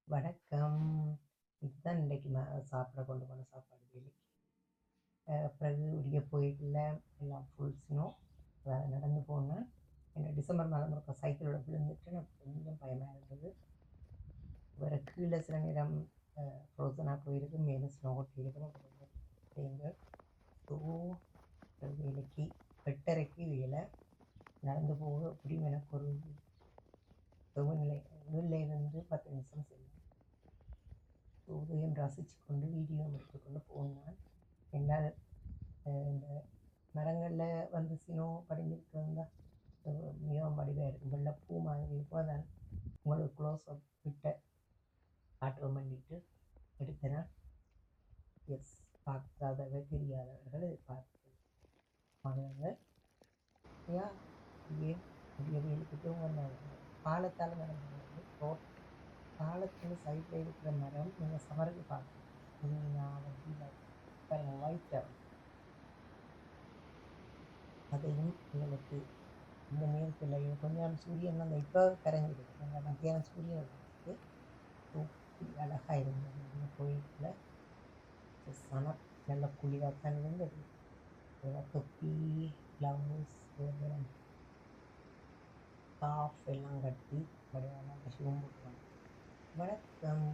வணக்கம். இதுதான் இன்றைக்கு சாப்பிட கொண்டு போன சாப்பாடு வேலைக்கு. பிறகு விடிய போயிட்டுல எல்லாம் ஃபுல் ஸ்னோ. அதாவது நடந்து போனேன். என்ன டிசம்பர் மாதம் இருக்க சைக்கிளோட விழுந்துட்டு எனக்கு கொஞ்சம் பயமாக இருந்தது. வேறு கீழே சில நேரம் ஃப்ரோசனாக போயிருக்கு, மேலே ஸ்னோ கொட்டி இருக்கும். கொஞ்சம் டேஞ்சர். ஸோ வேலைக்கு 8:30க்கு வேலை. நடந்து போக எப்படியும் எனக்கு ஒரு 7லேருந்து 10 நிமிஷம் செல்லும். உதயம் ரசித்து கொண்டு வீடியோ எடுத்துக்கொண்டு போனான். என்னால் இந்த மரங்களில் வந்து சினோ படிஞ்சிருக்கிறதா மிகவும் வடிவாக இருக்கும். வெள்ளை பூ மாதிரி இருக்கும். நான் உங்களுக்கு க்ளோஸ் அப் விட்ட காட்டுவோம் பண்ணிட்டு எடுத்தேன்னா எஸ் பார்க்காதவர்கள் தெரியாதவர்கள் இதை பார்த்து வாங்க. ஏன் புதிய வேலைக்கு தூங்க பாலத்தால் நடந்து ரோட் பாலத்தில் சைடில் இருக்கிற மரம் நீங்கள் சமருக்கு பார்க்கணும். நான் பாருங்க ஒயிட்டாக அதையும் உங்களுக்கு இந்த நேரத்தில் கொஞ்சம் சூரியன் அந்த இப்போ கரைஞ்சிருக்கு. அந்த மத்தியானம் சூரியன் இருக்குது. இப்படி அழகாக இருந்தது இந்த கோயிலில். சனம் நல்ல குளிராக தான் இருந்தது. தொப்பி க்ளவுஸ் ஸ்கார்ஃப் எல்லாம் கட்டி வடிவான ஷூவும் போட்டுருவாங்க. வணக்கம்.